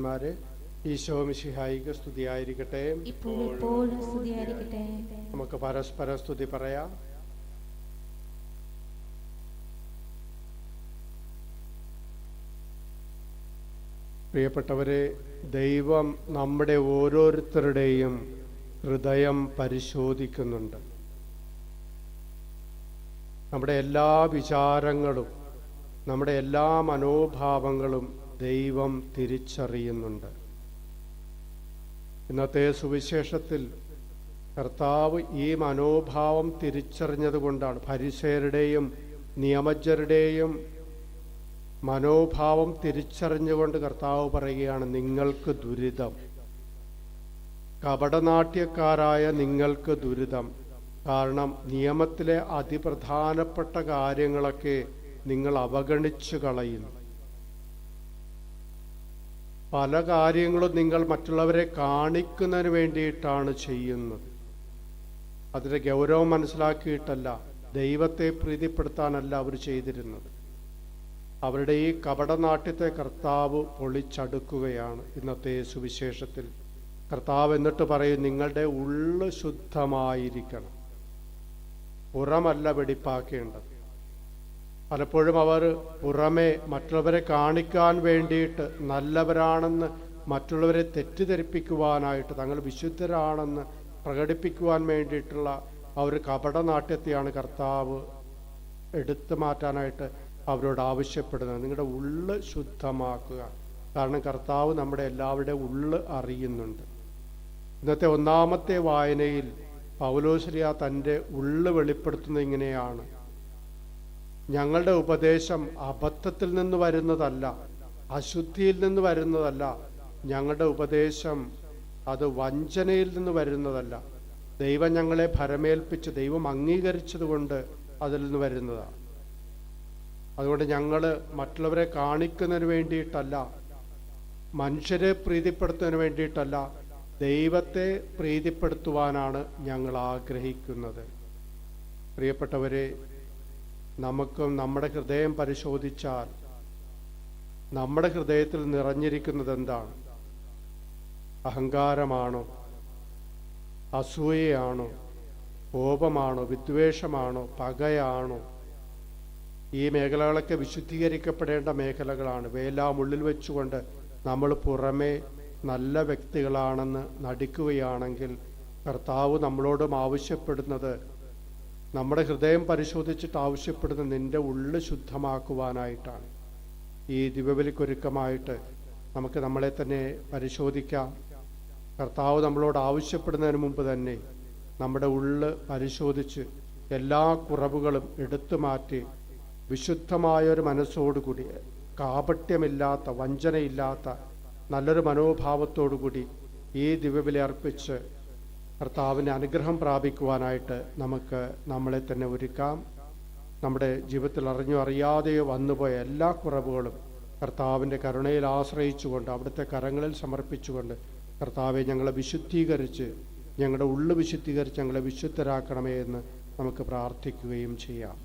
മാരെ ഈശോ മിശിഹായിക്ക് സ്തുതിയായിരിക്കട്ടെ. നമുക്ക് പരസ്പര സ്തുതി പറയാം. പ്രിയപ്പെട്ടവരെ, ദൈവം നമ്മുടെ ഓരോരുത്തരുടെയും ഹൃദയം പരിശോധിക്കുന്നുണ്ട്. നമ്മുടെ എല്ലാ വിചാരങ്ങളും നമ്മുടെ എല്ലാ മനോഭാവങ്ങളും ദൈവം തിരിച്ചറിയുന്നുണ്ട്. ഇന്നത്തെ സുവിശേഷത്തിൽ കർത്താവ് ഈ മനോഭാവം തിരിച്ചറിഞ്ഞതുകൊണ്ടാണ് ഫരിസേയരുടെയും നിയമജ്ഞരുടെയും മനോഭാവം തിരിച്ചറിഞ്ഞുകൊണ്ട് കർത്താവ് പറയുകയാണ്, നിങ്ങൾക്ക് ദുരിതം, കപടനാട്യക്കാരായ നിങ്ങൾക്ക് ദുരിതം. കാരണം നിയമത്തിലെ അതിപ്രധാനപ്പെട്ട കാര്യങ്ങളൊക്കെ നിങ്ങൾ അവഗണിച്ചു കളയുന്നു. പല കാര്യങ്ങളും നിങ്ങൾ മറ്റുള്ളവരെ കാണിക്കുന്നതിന് വേണ്ടിയിട്ടാണ് ചെയ്യുന്നത്. അതിൻ്റെ ഗൗരവം മനസ്സിലാക്കിയിട്ടല്ല, ദൈവത്തെ പ്രീതിപ്പെടുത്താനല്ല അവർ ചെയ്തിരുന്നത്. അവരുടെ ഈ കപടനാട്യത്തെ കർത്താവ് പൊളിച്ചടുക്കുകയാണ് ഇന്നത്തെ സുവിശേഷത്തിൽ. കർത്താവ് എന്നിട്ട് പറയും, നിങ്ങളുടെ ഉള്ള് ശുദ്ധമായിരിക്കണം, പുറമല്ല വെടിപ്പാക്കേണ്ടത്. പലപ്പോഴും അവർ പുറമെ മറ്റുള്ളവരെ കാണിക്കാൻ വേണ്ടിയിട്ട് നല്ലവരാണെന്ന് മറ്റുള്ളവരെ തെറ്റിദ്ധരിപ്പിക്കുവാനായിട്ട്, തങ്ങൾ വിശുദ്ധരാണെന്ന് പ്രകടിപ്പിക്കുവാൻ വേണ്ടിയിട്ടുള്ള ആ ഒരു കപടനാട്യത്തെയാണ് കർത്താവ് എടുത്തു മാറ്റാനായിട്ട് അവരോട് ആവശ്യപ്പെടുന്നത്. നിങ്ങളുടെ ഉള്ള് ശുദ്ധമാക്കുക. കാരണം കർത്താവ് നമ്മുടെ എല്ലാവരുടെയും ഉള്ള് അറിയുന്നുണ്ട്. ഇന്നത്തെ ഒന്നാമത്തെ വായനയിൽ പൗലോസ്ലീഹ തൻ്റെ ഉള്ള് വെളിപ്പെടുത്തുന്നത് ഇങ്ങനെയാണ്: ഞങ്ങളുടെ ഉപദേശം അബദ്ധത്തിൽ നിന്ന് വരുന്നതല്ല, അശുദ്ധിയിൽ നിന്ന് വരുന്നതല്ല. ഞങ്ങളുടെ ഉപദേശം അത് വഞ്ചനയിൽ നിന്ന് വരുന്നതല്ല. ദൈവം ഞങ്ങളെ ഭരമേൽപ്പിച്ച് ദൈവം അംഗീകരിച്ചതുകൊണ്ട് അതിൽ നിന്ന് വരുന്നതാണ്. അതുകൊണ്ട് ഞങ്ങൾ മറ്റുള്ളവരെ കാണിക്കുന്നതിന് വേണ്ടിയിട്ടല്ല, മനുഷ്യരെ പ്രീതിപ്പെടുത്തുന്നതിന് വേണ്ടിയിട്ടല്ല, ദൈവത്തെ പ്രീതിപ്പെടുത്തുവാനാണ് ഞങ്ങൾ ആഗ്രഹിക്കുന്നത്. പ്രിയപ്പെട്ടവരെ, നമുക്കും നമ്മുടെ ഹൃദയം പരിശോധിച്ചാൽ നമ്മുടെ ഹൃദയത്തിൽ നിറഞ്ഞിരിക്കുന്നത് എന്താണ്? അഹങ്കാരമാണോ? അസൂയയാണോ? കോപമാണോ? വിദ്വേഷമാണോ? പകയാണോ? ഈ മേഖലകളൊക്കെ വിശുദ്ധീകരിക്കപ്പെടേണ്ട മേഖലകളാണ്. ഇവയെല്ലാം ഉള്ളിൽ വെച്ചുകൊണ്ട് നമ്മൾ പുറമേ നല്ല വ്യക്തികളാണെന്ന് നടിക്കുകയാണെങ്കിൽ കർത്താവ് നമ്മളോടും ആവശ്യപ്പെടുന്നത്, നമ്മുടെ ഹൃദയം പരിശോധിച്ചിട്ട് ആവശ്യപ്പെടുന്നത് നിന്റെ ഉള്ള് ശുദ്ധമാക്കുവാനായിട്ടാണ്. ഈ ദിവ്യബലിക്കൊരുക്കമായിട്ട് നമുക്ക് നമ്മളെ തന്നെ പരിശോധിക്കാം. കർത്താവ് നമ്മളോട് ആവശ്യപ്പെടുന്നതിന് മുമ്പ് തന്നെ നമ്മുടെ ഉള്ള് പരിശോധിച്ച് എല്ലാ കുറവുകളും എടുത്തു മാറ്റി വിശുദ്ധമായൊരു മനസ്സോടുകൂടി, കാപട്യമില്ലാത്ത, വഞ്ചനയില്ലാത്ത നല്ലൊരു മനോഭാവത്തോടുകൂടി ഈ ദിവ്യബലി അർപ്പിച്ച് കർത്താവിൻ്റെ അനുഗ്രഹം പ്രാപിക്കുവാനായിട്ട് നമുക്ക് നമ്മളെ തന്നെ ഒരുക്കാം. നമ്മുടെ ജീവിതത്തിൽ അറിഞ്ഞോ അറിയാതെയോ വന്നുപോയ എല്ലാ കുറവുകളും കർത്താവിൻ്റെ കരുണയിൽ ആശ്രയിച്ചുകൊണ്ട് അവിടുത്തെ കരങ്ങളിൽ സമർപ്പിച്ചുകൊണ്ട്, കർത്താവെ ഞങ്ങളെ വിശുദ്ധീകരിച്ച്, ഞങ്ങളുടെ ഉള്ളു വിശുദ്ധീകരിച്ച് ഞങ്ങളെ വിശുദ്ധരാക്കണമേ എന്ന് നമുക്ക് പ്രാർത്ഥിക്കുകയും ചെയ്യാം.